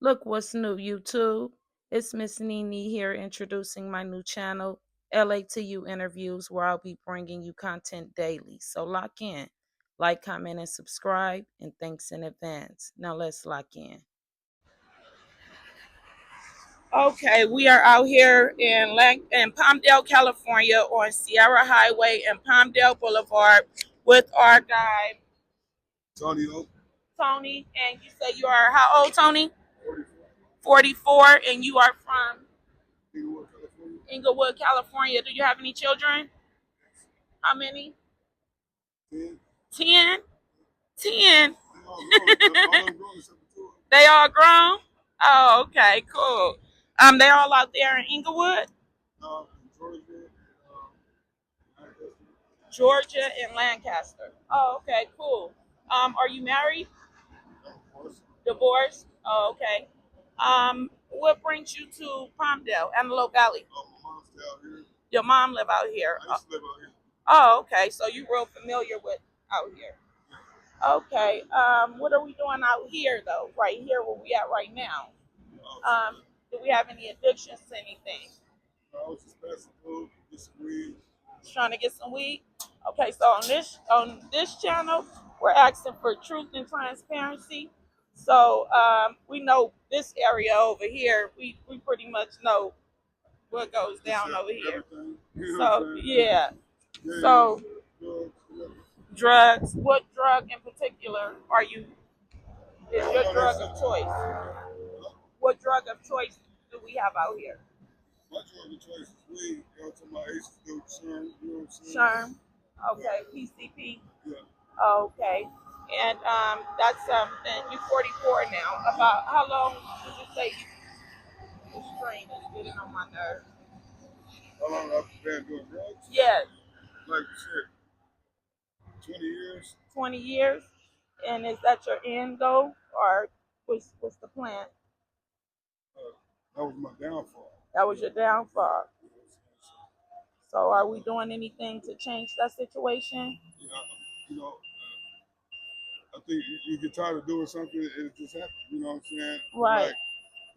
Look what's new, YouTube. It's Miss Nene here introducing my new channel, LA to You Interviews, where I'll be bringing you content daily. So lock in, like, comment, and subscribe. And thanks in advance. Now let's lock in. Okay, we are out here in Palmdale, California on Sierra Highway and Palmdale Boulevard with our guy, Tony Oak, Tony. And you say you are how old, Tony? 44, 44, and you are from Inglewood, California. Inglewood, California. Do you have any children? How many? 10. 10? 10. All them grown except for two. They all grown? Oh, okay, cool. They all out there in Inglewood, Georgia, Lancaster, Georgia, and Lancaster. Oh, okay, cool. Are you married? of course. Divorced? Oh, okay. What brings you to Palmdale, Antelope Valley? My mom stay out here. Your mom live out here. I used to live out here. Oh, okay. So you real familiar with out here. Okay. What are we doing out here though? Right here, where we at right now? Do we have any addictions to anything? I was just passing through, disagreed. Trying to get some weed. Okay. So on this channel, we're asking for truth and transparency. So we know this area over here. We pretty much know what goes down over here. Everything. You know what So I'm saying? yeah. Yeah, So drugs, whatever. drugs. What drug in particular is your Oh, drug that's of it. choice? What drug of choice do we have out here? My drug of choice is weed. You know, to my ace do Sherm, you know what I'm saying? Sherm. Okay. PCP. Yeah. Okay. And that's something. You're 44 now. About how long did you say the strain is getting on my nerves? How long have I been doing drugs? Yes, Like shit, 20 years. 20 years. And is that your end goal, or what's the plan? That was my downfall. That was your downfall. You know what I'm saying? So are we doing anything to change that situation? So, yeah, you know, I think you get tired of doing something, it just happens. You know what I'm saying? Right. Like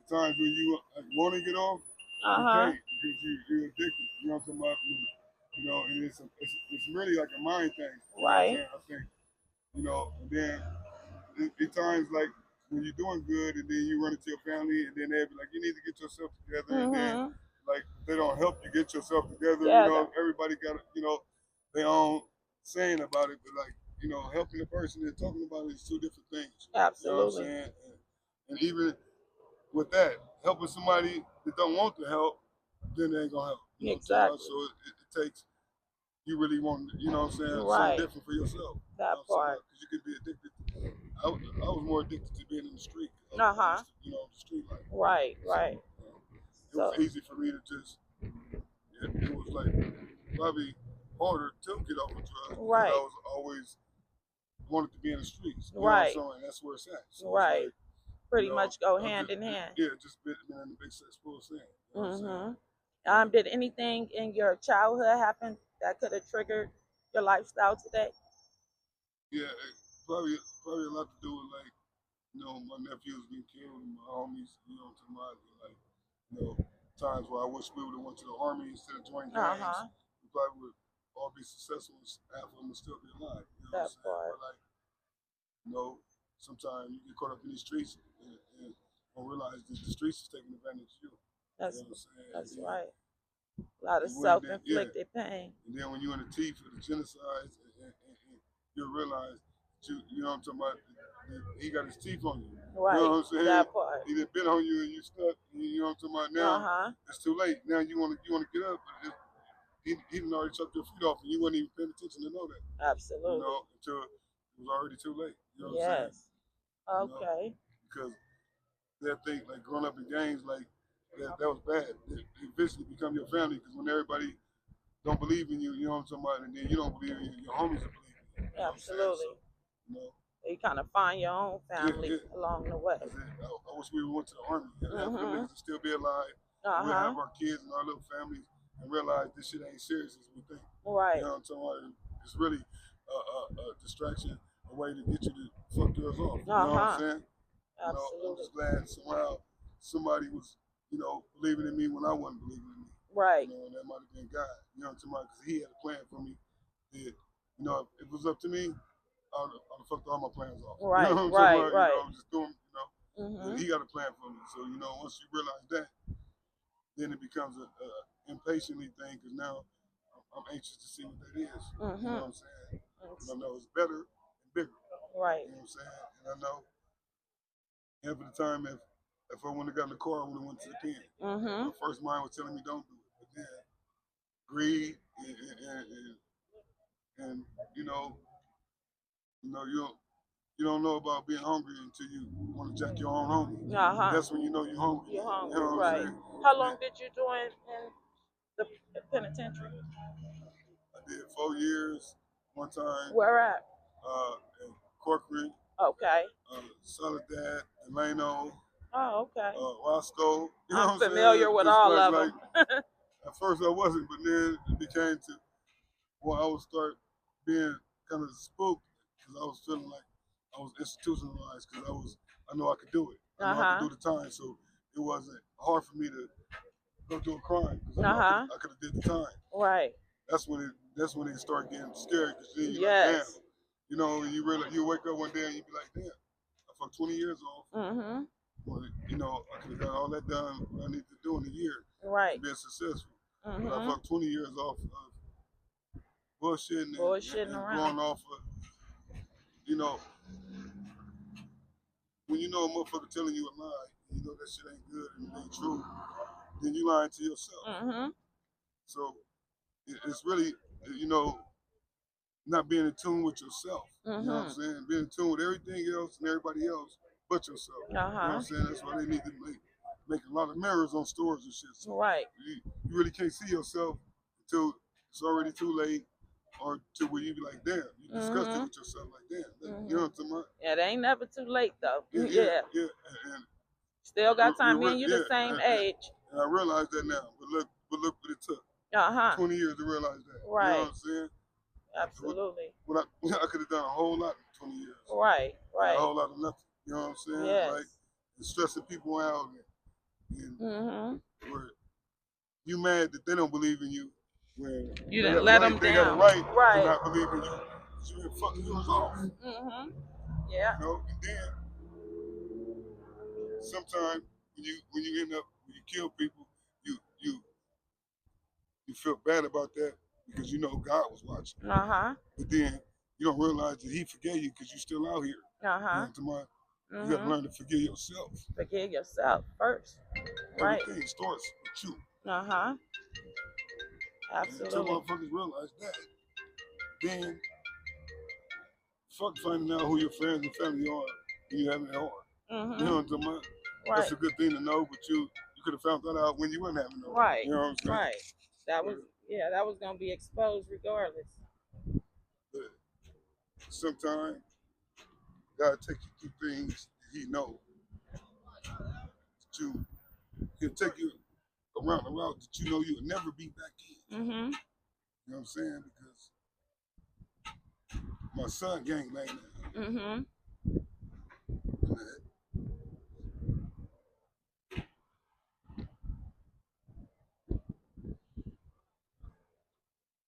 the times when you want to get off, you Uh-huh. can't because you're addicted. You know what I'm talking about? You know, and it's really like a mind thing. You know what I'm Right. saying? I think, you know, and then at times like when you're doing good and then you run into your family and then they'll be like, you need to get yourself together, and then Mm-hmm. like they don't help you get yourself together. You Together. know, everybody got you know their own saying about it, but like you know, helping a person and talking about it is two different things. You know what I'm Absolutely. saying? And even with that, helping somebody that don't want to help, then they ain't gonna help. You know what I'm talking about? Exactly. So it takes you really want, you know what I'm saying, something Right. different for yourself. That You know what I'm part. saying? Because you could be addicted. I was more addicted to being in the street. Uh-huh. You know, the street life. Right, So right. it was So easy for me to just. It was like probably harder to get off of drugs because right, I was always wanted to be in the streets. You know what I'm right, saying? And that's where it's at. So it's right. like, you Pretty know, much go I hand just in hand. yeah, just been in the big full saying. You know what I'm saying? Mm-hmm. Did anything in your childhood happen that could have triggered your lifestyle today? Yeah, probably a lot to do with like you know my nephews being killed and my homies. You know, to my like you know times where I wish we would have went to the army instead of joining gangs. Uh-huh. We probably would all be successful. And half of them would still be alive. You know what That I'm saying? part. But like you know, sometimes you get caught up in these streets and don't realize that the streets is taking advantage of you. You That's know what I'm saying? that's right. A lot of Yeah, self-inflicted pain. and then when you're in the teeth of the genocide, and you realize you know what I'm talking about. He got his teeth on you. You Right. know what I'm saying? That part. He done been on you and you stuck. You know what I'm talking about. Now Uh-huh. it's too late. Now you want to get up, but he done already chopped your feet off, and you weren't even paying attention to know that. You Absolutely. know, until it was already too late. You know what I'm saying? Yes. You know, Okay. because they'll think like growing up in gangs like that was bad. They eventually become your family because when everybody don't believe in you, you know what I'm talking about, and then you don't believe in you, your homies will believe in you. You know what I'm saying? Absolutely. So, you know, You kind of find your own yeah, family yeah. along the way. I wish we went to the army and have them Mm-hmm. niggas to still be alive. And we'll Uh-huh. have our kids and our little families and realize this shit ain't serious as we think. Right. You know what I'm talking about? It's really a distraction, a way to get you to fuck yours off. You know what I'm Uh-huh. saying? You know, I'm Absolutely. just glad somehow somebody was, believing in me when I wasn't believing in me. Right. And that might have been God. You know what I'm talking about? Because He had a plan for me. That, if it was up to me, I'd have fucked all my plans off. You Right. know what I'm talking Right. about? Right. Just doing, Mhm. He got a plan for me. So, once you realize that, then it becomes a impatiently thing because now I'm anxious to see what that is. You know what I'm saying? Because I know it's better and bigger. Right. You know what I'm saying? And I know half of the time if I wouldn't have gotten the car, I would have went to the pen. My first mind was telling me don't do it. But then greed and you don't know about being hungry until you want to jack your own homie. That's when you know you're hungry. You're hungry, You know what I'm right? saying? How long did you do in the penitentiary? I did 4 years one time. Where at? In Corcoran, Okay. Soledad, Delano, Oh, okay. Roscoe. You know I'm what I'm saying? familiar with Just all of like them. at first I wasn't, but then it became to where I would start being kind of spooked because I was feeling like I was institutionalized because I know I could do it. I know I could do the time, so it wasn't hard for me to go do a crime because I know I could have did the time. Right. That's when it started getting scary because then you're like, Yes. damn, you realize you wake up one day and you be like, damn, I fucked 20 years off. Well, I could have got all that done what I need to do in a year Right. to be successful. But I fucked 20 years off of bullshitting and around. going off of, when you know a motherfucker telling you a lie, and you know that shit ain't good and it ain't true, then you lying to yourself. So it's really, not being in tune with yourself. You know what I'm saying? Being in tune with everything else and everybody else but yourself. You know what I'm saying? That's why they need to make a lot of mirrors on stores and shit. So right. You really can't see yourself until it's already too late or to where you be like, damn, you disgusted with yourself like, damn. You know what I'm talking about? Yeah, it ain't never too late though. Yeah. And still got time. Me and you the same age. And I realize that now. But look what it took. 20 years to realize that. Right. You know what I'm saying? Absolutely. When I could have done a whole lot in 20 years. Right. A whole lot of nothing. You know what I'm saying? Yes. Like, and stressing people out and where you mad that they don't believe in you when you didn't let them down. They got a right to not believe in you. You been fucking yours off. Yeah. And then sometimes when you end up when you kill people, you feel bad about that because you know God was watching. But then you don't realize that He forgave you because you're still out here. You know, you got to learn to forgive yourself. Forgive yourself first. Right. Everything starts with you. Absolutely. Until motherfuckers realize that, then fuck finding out who your friends and family are when you having it hard. You know what I'm talking about? Right. That's a good thing to know, but you could have found that out when you weren't having it hard. Right. You know what I'm saying? Right. That was gonna be exposed regardless. But sometimes God take you through things that He knows. He'll take you around the route that you know you'll never be back in. You know what I'm saying? Because my son gang bang now.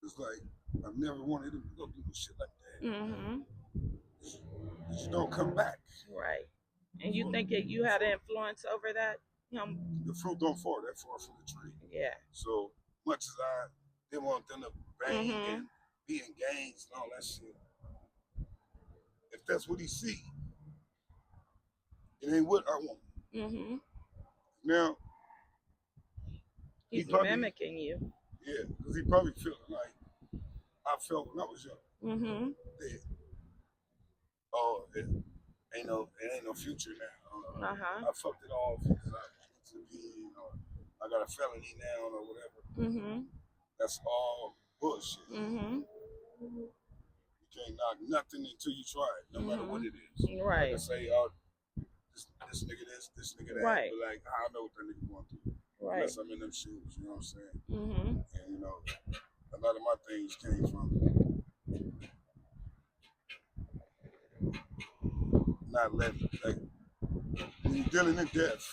It's like I've never wanted him to go through shit like that. You don't come back. Right. And you think that you had an influence over that? The fruit don't fall that far from the tree. Yeah. So much as I didn't want them to bang and be in gangs and all that shit, if that's what he see, it ain't what I want. Now he's probably mimicking you. Yeah, because he probably felt like I felt when I was young. That, oh, it ain't no future now. I fucked it off because I wanted to be, I got a felony now or whatever. That's all bullshit. You can't knock nothing until you try it, no matter what it is. Right. Like I say, oh, this nigga this nigga that. Right. But like, I know what that nigga going through. Right. Unless I'm in them shoes, you know what I'm saying? And a lot of my things came from not letting, like, when you're dealing in death,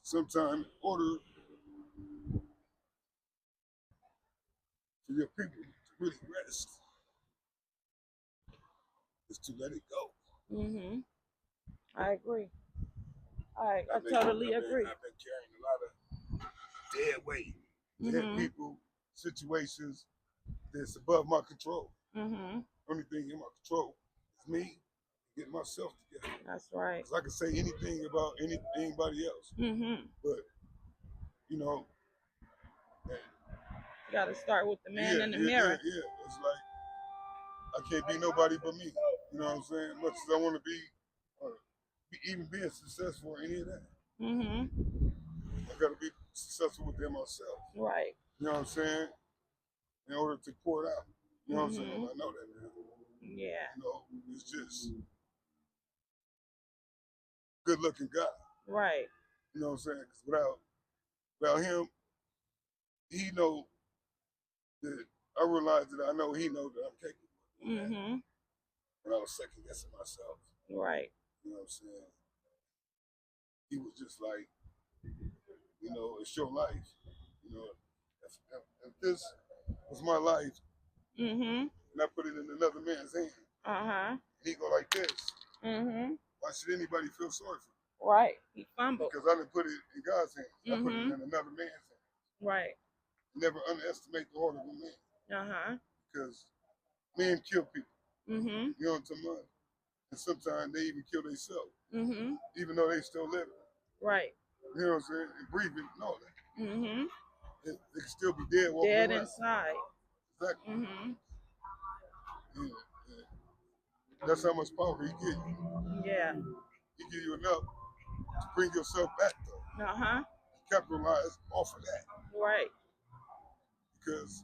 sometimes in order for your people to really rest is to let it go. Mhm. I agree. I totally agree. I've been carrying a lot of dead weight, dead Mhm. people, situations that's above my control. Mhm. Only thing in my control is me getting myself together. That's right. Because I can say anything about anybody else, Mhm. but you know, You got to start with the man in the mirror. yeah. It's like I can't be nobody but me. You know what I'm saying? Much as I want to be, or even being successful or any of that, Mhm. I got to be successful within myself. Right. You know what I'm saying? In order to pour it out. You know what I'm saying? Mhm. I know that, man. Yeah. You know, it's just good looking guy. Right. You know what I'm saying? Because without him, he know that I realized that I know he know that I'm capable of doing that. Mhm. When I was second guessing myself. Right. You know what I'm saying? He was just like, you know, it's your life. You know, if this was my life Mhm. and I put it in another man's hand, Uh-huh. and he go like this, Mhm. why should anybody feel sorry for me? Right. He fumbled. Because I didn't put it in God's hands. I put it in Mhm. another man's hands. Right. Never underestimate the heart of a man Uh-huh. because men kill people. Mhm. You know what I'm talking about? And sometimes they even kill themselves, Mhm. even though they still living. Right. You know what I'm saying? And breathing and all that. Mhm. They can still be dead walking Dead around. inside. Exactly. Mhm. Yeah, yeah. That's how much power he give you. Yeah. He give you enough to bring yourself back though. Uh-huh. Capitalize off of that. Right. Because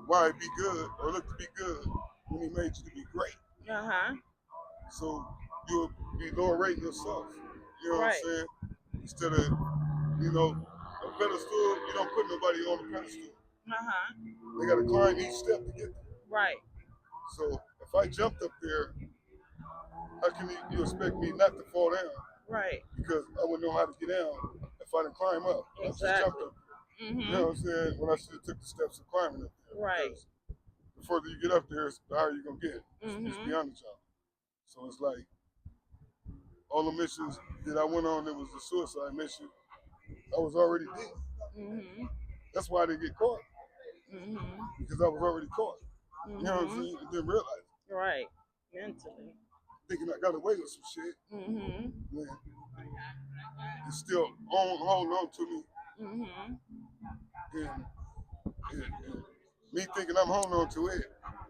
why be good or look to be good when he made you to be great? Uh-huh. So you'll be lower rating yourself. You know what I'm Right. saying? Instead of, you know, a pedestal, you don't put nobody on the pedestal. Uh-huh. They gotta climb each step to get there. Right. So if I jumped up there, how can you expect me not to fall down? Right. Because I wouldn't know how to get down if I didn't climb up. I just jumped Exactly. up there. You know Mhm. what I'm saying? When I should have took the steps of climbing up there. Right. Because the further you get up there, the higher you're gonna get. It's Mhm. beyond the jump. So it's like all the missions that I went on that was the suicide mission, I was already dead. Mhm. That's why I didn't get caught. Mhm. Because I was already caught. You know what I'm Mhm. saying? I didn't realize it. Right. Mentally. Thinking I got away with some shit Mhm. when it's still holding on to me. Mhm. And, and me thinking I'm holding on to it,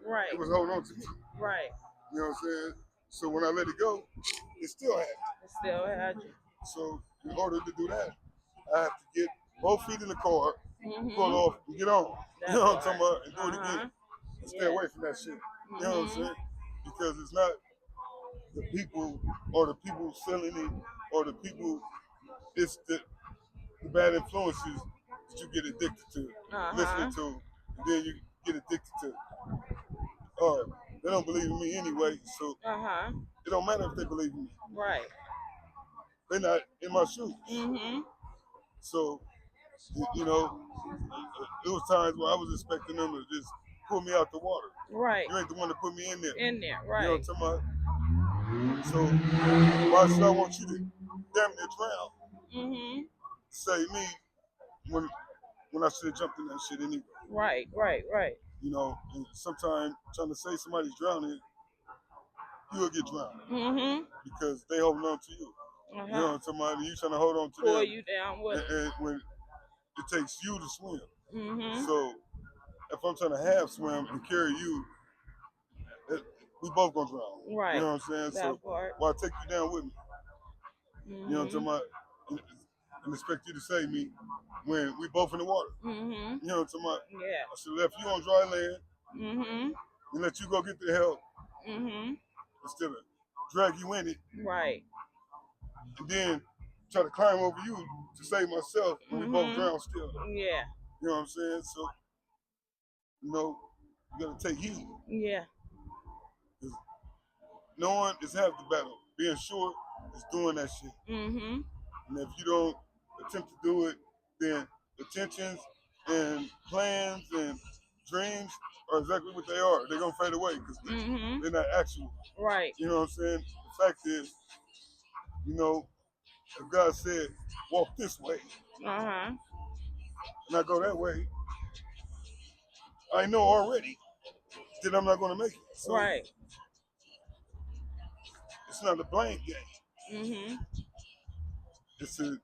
Right. it was holding on to me. Right. You know what I'm saying? So when I let it go, it still had me. It still had you. So in order to do that, I have to get both feet in the car, pull Mhm. off, and get on. You That know what I'm talking part. about? And do it Uh-huh. again. And stay Yes. away from that shit. You know what I'm Mhm. saying? Because it's not the people or the people selling it or the people, it's the bad influences that you get addicted to, listening Uh-huh. to, and then you get addicted to. Oh, they don't believe in me anyway, so Uh-huh. it don't matter if they believe in me. Right. They're not in my shoes. Mhm. So, you know, it was times where I was expecting them to just pull me out the water. Right. You ain't the one to put me in there. In there. You know Right. what I'm talking about? So, why should I want you to damn near drown? Mhm. Save me when when I should have jumped in that shit anyway. Right. Right. Right. You know, and sometimes trying to say somebody's drowning, you'll get drowned Mhm. because they holding on to you. You know what Uh-huh. I'm talking about? You trying to hold on to Pull them, you down with them. and when it takes you to swim. Mhm. So if I'm trying to half swim and carry you, it, we both gonna drown. You Right. know what I'm saying? So That part. why take you down with me? You know what I'm Mhm. talking about? And expect you to save me when we both in the water. Mhm. You know what I'm talking about? Yeah. I should have left you on dry land Mhm. and let you go get the help Mhm. instead of drag you in it Right. and then try to climb over you to save myself when we both Mhm. drown still. Yeah. You know what I'm saying? So, you know, you gotta take heed. Yeah. Knowing is half the battle. Being sure is doing that shit. Mm-hmm. And if you don't attempt to do it, then intentions and plans and dreams are exactly what they are. They're gonna fade away because Mm-hmm. they're not actual. Right. You know what I'm saying? The fact is, you know, if God said, walk this way, Uh-huh. and I go that way, I know already that I'm not gonna make it. So Right. it's not a blame game. Mm-hmm. It's a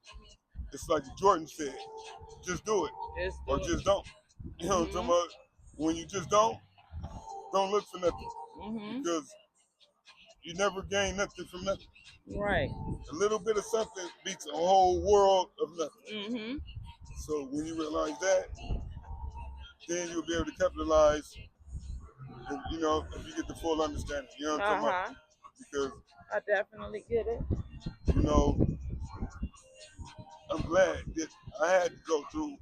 it's like Jordan said, just do it Just or do it. just don't. You know what I'm talking Mm-hmm. about? When you just don't look for nothing Mm-hmm. because you never gain nothing from nothing. Right. A little bit of something beats a whole world of nothing. Mm-hmm. So when you realize that, then you'll be able to capitalize. And, you know, if you get the full understanding, you know what I'm talking about? Uh-huh. Because I definitely get it. you know, I'm glad that I had to go through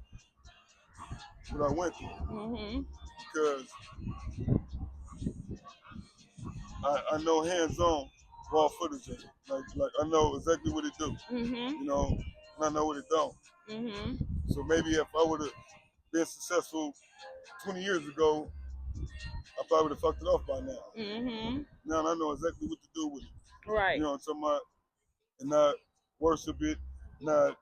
what I went through Mm-hmm. because I know hands-on raw footage of it. Like I know exactly what it do. Mm-hmm. You know, and I know what it don't. Mm-hmm. So maybe if I would have been successful 20 years ago, I probably would have fucked it off by now. Mm-hmm. Now I know exactly what to do with it. You Right. know what I'm talking about? And not worship it, not,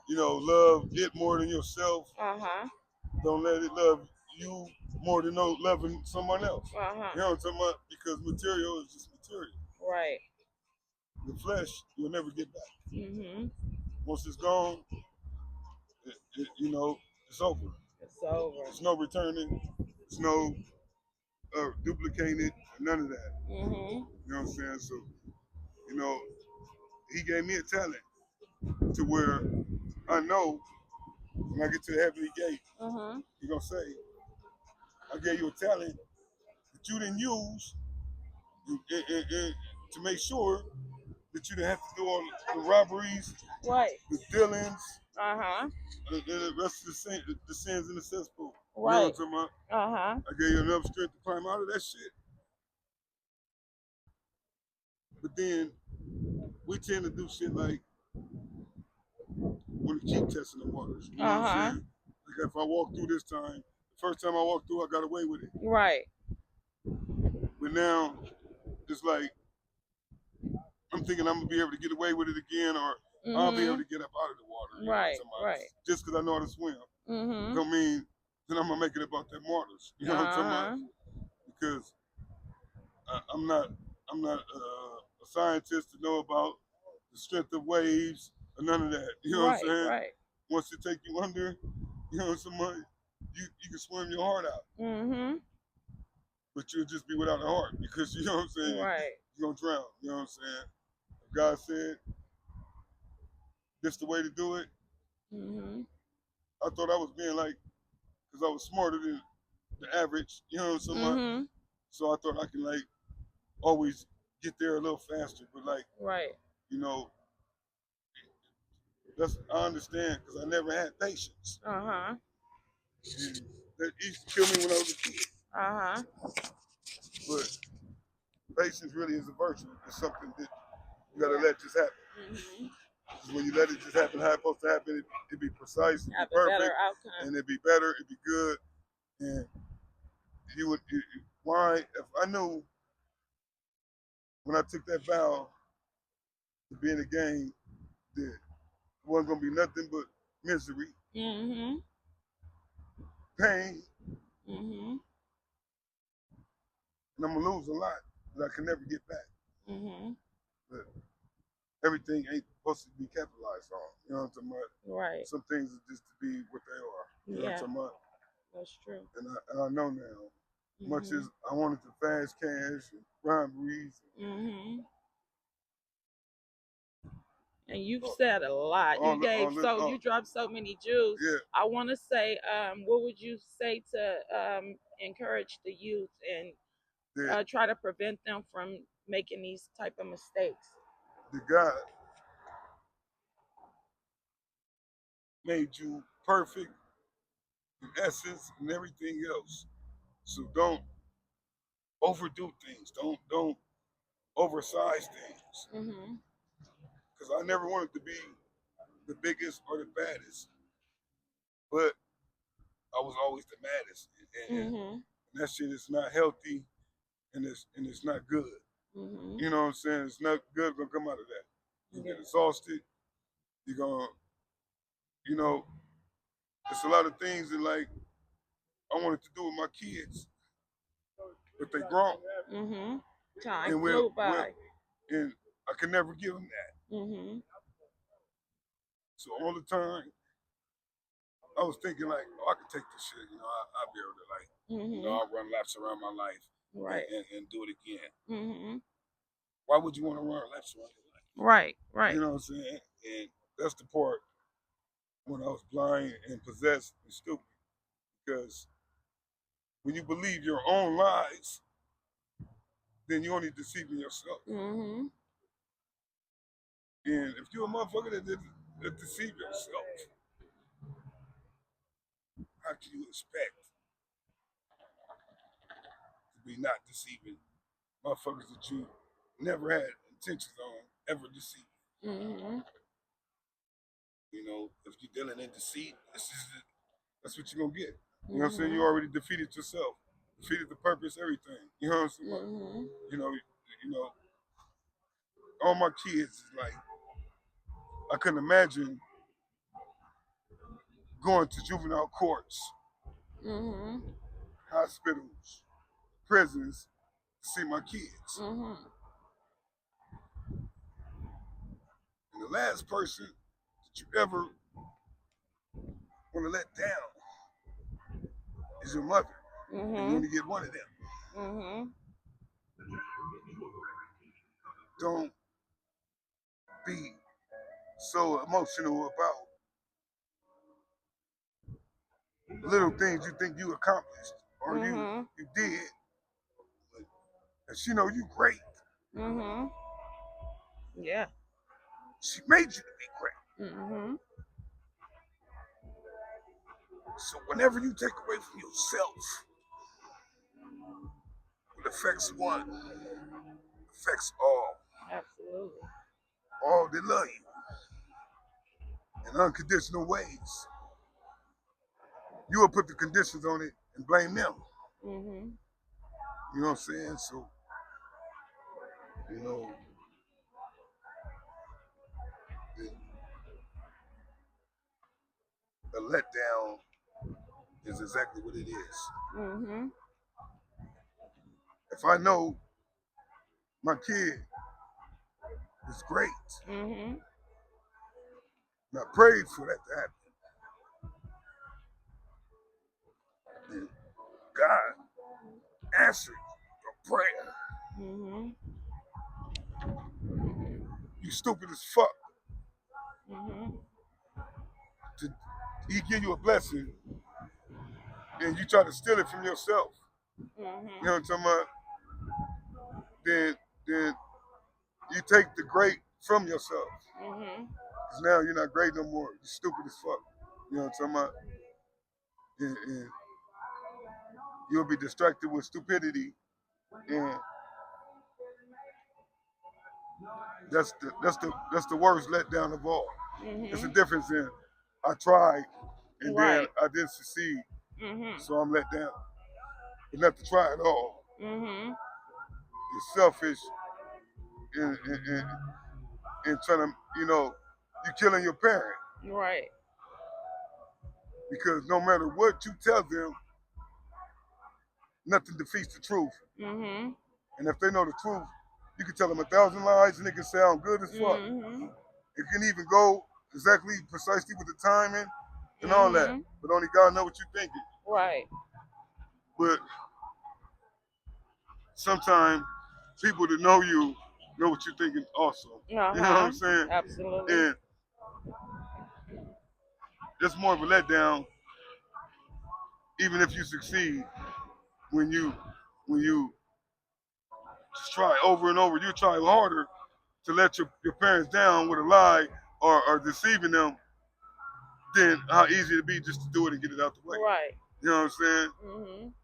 you know, love it more than yourself. Uh-huh. Don't let it love you more than no loving someone else. Uh-huh. You know what I'm talking about? Because material is just material. Right. The flesh, you'll never get back. Mm-hmm. Once it's gone, you know, it's over. It's over. There's no returning. There's no duplicating it. None of that. Mm-hmm. You know what I'm saying? So, you know, he gave me a talent to where I know when I get to the heavenly gate, Uh-huh. he's gonna say, I gave you a talent that you didn't use to make sure that you didn't have to do all the robberies, Right. the dealings, Uh-huh. the rest of the sins in the cesspool. You know what I'm Right. talking about? Uh-huh. I gave you enough strength to climb out of that shit. But then we tend to do shit like want to keep testing the waters. You know what I'm Uh-huh. saying? Like if I walk through this time, the first time I walked through, I got away with it. Right. But now it's like I'm thinking I'm gonna be able to get away with it again, or I'll be able Mm-hmm. to get up out of the water. You know what I'm Right. talking about? Right. Just because I know how to swim, Mm-hmm. don't mean that I'm gonna make it about that waters. You know what I'm talking about? Uh-huh. Because I'm not a scientist to know about the strength of waves or none of that. You know what I'm Right. saying? Right. Once it take you under, you know, somebody, you can swim your heart out, Mm-hmm. but you'll just be without a heart because you know what I'm saying. Right. You're gonna drown. You know what I'm saying? If God said this the way to do it, Mm-hmm. I thought I was being like, because I was smarter than the average. You know what I'm saying? Mm-hmm. So I thought I can like always get there a little faster, but like Right. you know, that's I understand because I never had patience. Uh-huh. And that used to kill me when I was a kid. Uh-huh. But patience really is a virtue. It's something that you gotta Yeah. let just happen. Mm-hmm. 'Cause when you let it just happen how it's supposed to happen, it be precise, it be Have a better perfect, outcome. and it be better, it be good. And why if I knew when I took that vow to be in the game that it wasn't gonna be nothing but misery, Mm-hmm. pain, Mm-hmm. and I'm gonna lose a lot that I can never get back. Mm-hmm. But everything ain't supposed to be capitalized on. You know what I'm talking about? Right. Some things are just to be what they are. You know what I'm Yeah. talking about? That's true. And I know now. Much Mm-hmm. as I wanted the fast cash and robberies, Mm-hmm. And you've all, said a lot. You all gave this, so you dropped so many jewels. yeah, I want to say, what would you say to encourage the youth and that try to prevent them from making these type of mistakes? the God made you perfect in essence and everything else. So don't overdo things. Don't oversize things. years Mhm. because I never wanted to be the biggest or the baddest, but I was always the maddest, Mhm. and that shit is not healthy, and it's not good. Mhm. You know what I'm saying? It's not good gonna come out of that. You Yeah. get exhausted. You're gonna, you know, it's a lot of things that like I wanted to do with my kids, but they grown, Mhm. Time and flew we're by. and I can never give them that. Mhm. So all the time, I was thinking like, oh, I can take this shit. I'll be able to like, Mhm. I'll run laps around my life Right. and do it again. Mhm. Why would you want to run laps around your life? Right. You Right. know what I'm saying? And that's the part when I was blind and possessed and stupid. Because when you believe your own lies, then you're only deceiving yourself. Mhm. And if you're a motherfucker that deceive yourself, how can you expect to be not deceiving motherfuckers that you never had intentions on ever deceiving? Mhm. If you're dealing in deceit, that's what you're gonna get. You know what I'm saying? You Mhm. already defeated yourself, defeated the purpose, everything. You know what I'm saying? Mhm. You know, you know, all my kids is like I couldn't imagine going to juvenile courts, Mhm. hospitals, prisons to see my kids. Mhm. And the last person that you ever want to let down is your mother. And you Mhm. only get one of them. Mhm. Don't be so emotional about little things you think you accomplished or Mhm. you did. And she know you great. Mhm. Yeah. She made you to be great. Mhm. So whenever you take away from yourself, it affects one, affects all. Absolutely. All that love you in unconditional ways. You will put the conditions on it and blame them. Mhm. You know what I'm saying? So, you know, a letdown is exactly what it is. Mhm. If I know my kid is great, Mhm. and I prayed for that to happen, then God answered your prayer. Mhm. You stupid as fuck. Mhm. He give you a blessing and you try to steal it from yourself. You know Mhm. what I'm talking about? Then you take the great from yourself. Mhm. Because now you're not great no more. You're stupid as fuck. You know what I'm talking about? And you'll be distracted with stupidity. And that's the worst letdown of all. It's a Mhm. difference in I tried and then Right. I didn't succeed, Mhm. so I'm let down. But not to try at all. Mhm. It's selfish and trying to, you're killing your parent. Right. Because no matter what you tell them, nothing defeats the truth. Mhm. And if they know the truth, you can tell them 1,000 lies and it can sound good as fuck. Mhm. It can even go exactly precisely with the timing and all that. Mhm. But only God knows what you're thinking. Right. But sometimes people that know what you're thinking also. Uh You know what I'm huh. saying? Absolutely. And it's more of a letdown, even if you succeed, when you just try over and over. You try harder to let your parents down with a lie or deceiving them than how easy it'd be just to do it and get it out the way. Right. You know what I'm saying? Mhm.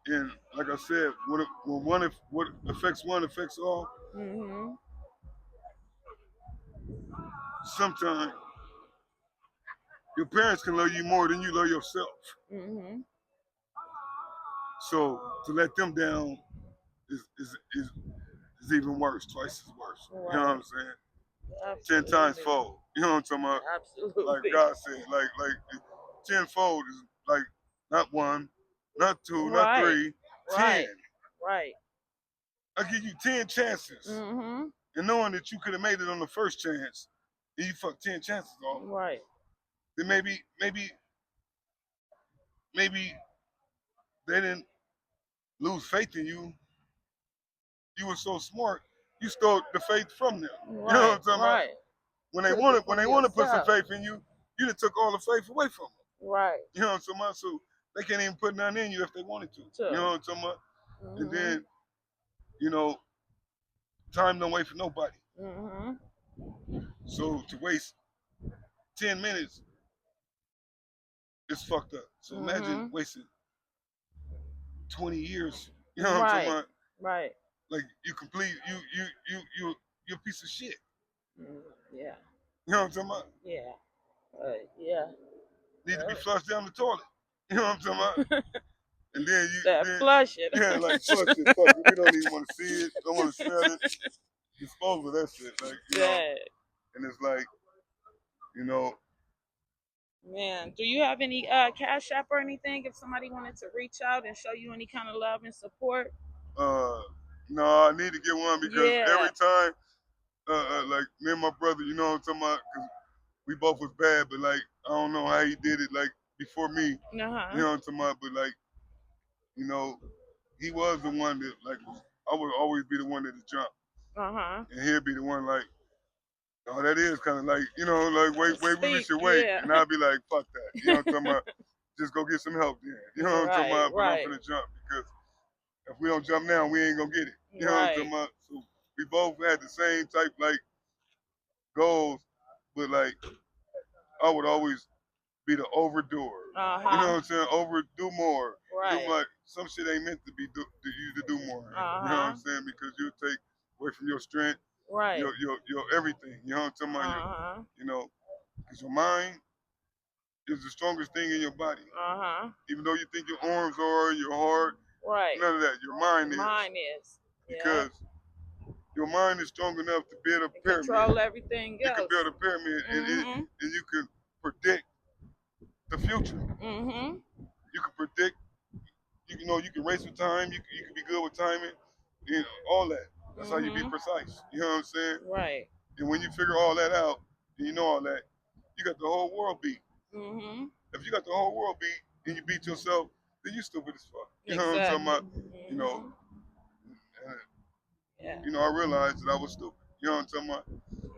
And like I said, what affects one affects all. Mhm. sometimes your parents can love you more than you love yourself. Mm-hmm. So to let them down is even worse, twice as worse. You know what Right. I'm saying? 10 times Absolutely. fold. You know what I'm talking about? Like Absolutely. God said, like tenfold is like not one, not two, not Right. three, 10. Right. Right. I give you 10 chances, Mm-hmm. and knowing that you could have made it on the first chance, and you fucked 10 chances off, Right. then maybe they didn't lose faith in you. You were so smart, you stole the faith from them. You know what Right. I'm talking about? Right. When Took it they from want to put some yourself. faith in you, you done took all the faith away from them. Right. You know what I'm talking about? So they can't even put nothing in you if they wanted to. You know Too. what I'm talking about? And Mm-hmm. then, you know, time don't wait for nobody. Mm-hmm. So to waste 10 minutes is fucked up. So imagine Mm-hmm. wasting 20 years. You know what I'm talking Right. about? Right. Like you complete you're a piece of shit. Mm, yeah. You know what I'm talking about? Yeah. Yeah. Need to be Well, flushed down the toilet. You know what I'm talking about? And then that flush it. yeah, like flush it, fuck it. We don't even want to see it, don't want to smell it. Dispose of that shit. Like, Dang. and it's like, you know, Man, do you have any cash app or anything if somebody wanted to reach out and show you any kind of love and support? uh no, I need to get one because Yeah. every time like me and my brother, you know what I'm talking about? Cause we both was bad, but like I don't know how he did it like before me. You Uh-huh. know what I'm talking about? But like, you know, he was the one that like I would always be the one that would jump. Uh-huh. And he'd be the one like, oh, that is kind of like, you know, like wait, we Speak, should wait. yeah. And I'd be like, fuck that. You know what I'm talking about? Just go get some help then. You know what I'm talking Right, about? But I'm right, finna jump because if we don't jump now, we ain't gonna get it. You know what I'm talking right. about? So we both had the same type like goals, but like I would always be the overdoer. You know Uh-huh. what I'm saying? Overdo more. Do Right. like some shit ain't meant to be to you to do more. You know what I'm Uh-huh. saying? Because you take away from your strength, Right. your everything. You know what I'm talking about? Uh-huh. You know, because your mind is the strongest thing in your body. Uh-huh. Even though you think your arms are, your heart, Right. none of that. Your mind is. Mine is. Yeah. Because your mind is strong enough to build a And pyramid. control everything You can else. build a pyramid Mm-hmm. and you can predict the future. Mm-hmm. You can predict, you know, you can race with time, you can be good with timing, you know, all that. That's how you be Mm-hmm. precise. You know what I'm saying? Right. And when you figure all that out, and you know all that, you got the whole world beat. Mm-hmm. If you got the whole world beat and you beat yourself, then you stupid as fuck. You know what I'm talking Exactly. about? You know, Mm-hmm. and, Yeah. you know, I realized that I was stupid. You know what I'm talking about?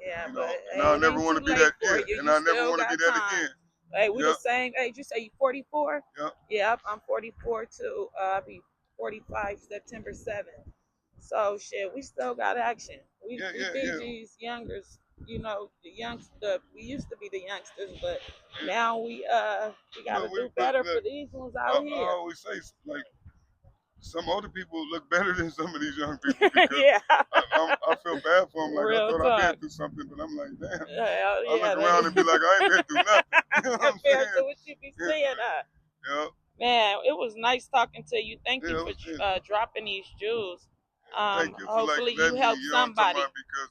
Yeah, You but know, and hey, I it never ain't want too to be late that. for Yeah, you. and You I never still want to be got that time. again. Hey, we the Yep, same age. You say you 44? yep. Yep, I'm 44 too. I'll be 45 September 7th. So shit, we still got action. Yeah, We yeah, be yeah. these youngers, you know, the youngster. We used to be the youngsters, but Yeah. now we You know, gotta do but better for look, these ones I, out I here. always say like some older people look better than some of these young people because Yeah, I feel bad for them. Like I real thought I've been talk. through something, but I'm like, damn. Hell I look yeah, around and be like, I ain't been through nothing. You know what I'm compared to saying? what you be Yeah, seeing. yeah, Man, it was nice talking to you. Thank you yeah. for dropping these jewels. Thank you for like Hopefully you letting me. help You know what I'm talking about? somebody. Because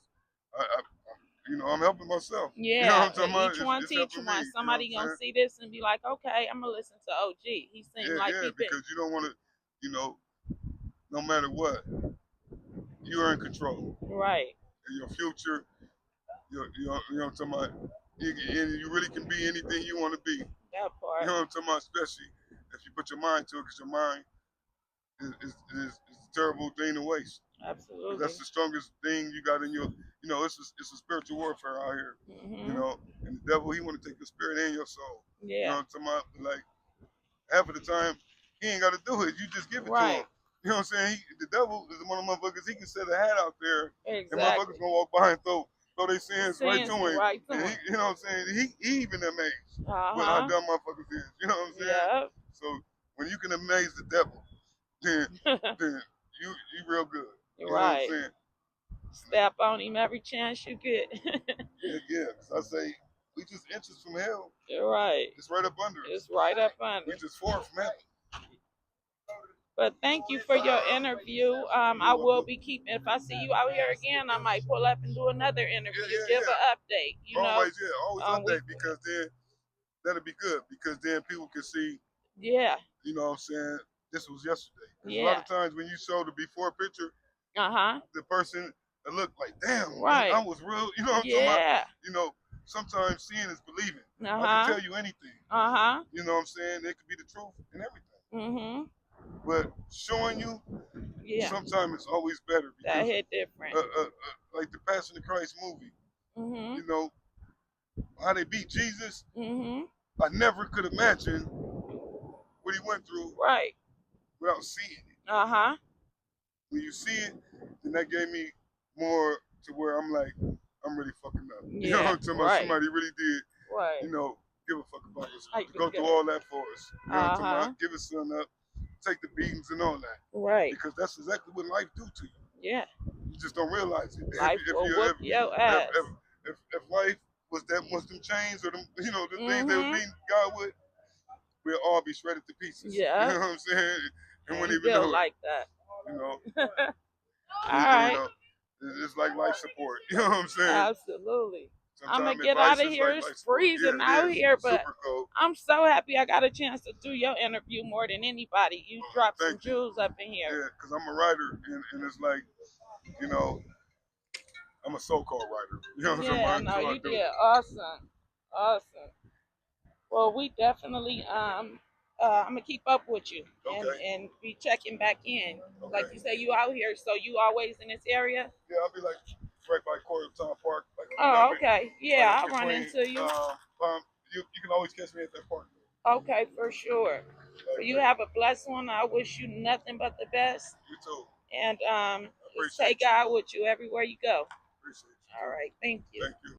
you know, I'm helping myself. You know Yeah, what I'm talking about? each one It's teach helping me. one. You know what Somebody I'm gonna saying? see this and be like, okay, I'm gonna listen to OG. He seemed Yeah, like yeah. he been Because you don't want to, you know, no matter what, you are in control. right. And your future, you know what I'm talking about? And you really can be anything you want to be. That You part. know what I'm talking about? Especially if you put your mind to it, because your mind is a terrible thing to waste. Because that's Absolutely. the strongest thing you got in your, you know, it's a spiritual warfare out here. You Mhm. know, and the devil, he want to take your spirit and your soul. You know Yeah. what I'm talking about? Like, half of the time, he ain't got to do it. You just give it to him. Right. You know what I'm saying? The devil is one of the motherfuckers. He can set a hat out there, and Exactly. motherfuckers gonna walk by and throw their sins right to Sends him. right to And he, him. you know what I'm saying? He even amazed Uh with how huh. dumb motherfuckers is. You know what I'm saying? Yeah. So when you can amaze the devil, then then you real good. You're You know what I'm right. saying? Step on him every chance you get. Yeah, yeah. 'Cause I say we just inches from hell. You're right. It's right up under us. It's right up under. We just far from heaven. But thank you for your interview. I will be keeping. If I see you out here again, I might pull up and do another interview. Give an update. You know. Always update because then that'll be good because then people can see. Yeah. You know what I'm saying? This was yesterday. Yeah. A lot of times when you show the before picture, the person looked like, damn, right. Man, I was real. You know what I'm talking about? You know, sometimes seeing is believing. I can tell you anything. You know what I'm saying? It could be the truth and everything. But showing you, sometimes it's always better because that hit different. Like the Passion of Christ movie. You know how they beat Jesus. I never could imagine what he went through. Right. Without seeing it. When you see it, then that gave me more to where I'm like, I'm really fucking up. You know what I'm talking about? Somebody really did. Right. You know, give a fuck about us. Go through all that for us. You know what I'm talking about? Give us something up. Take the beatings and all that. Right. Because that's exactly what life do to you. Yeah. You just don't realize it. Life will whoop your ass. If life was them chains or them, you know, the things they was beating God with, we'll all be shredded to pieces. Yeah. You know what I'm saying? And when even know like that. You know. All right. You know, it's like life support. You know what I'm saying? Absolutely. I'm gonna get out of here. It's freezing out here, but I'm so happy I got a chance to do your interview more than anybody. You dropped some jewels up in here. Yeah, because I'm a writer, and it's like, you know, I'm a so-called writer. You know what I'm saying? Yeah, no, you did awesome, awesome. Well, we definitely I'm gonna keep up with you and be checking back in. Okay. Like you say, you out here, so you always in this area? Yeah, I'll be like right by Town Park. Like, oh, okay. Yeah, I'll run into you. You can always catch me at that park. Okay, for sure. Well, you have a blessed one. I wish you nothing but the best. You too. And just take God with you everywhere you go. Appreciate you. All right, thank you. Thank you.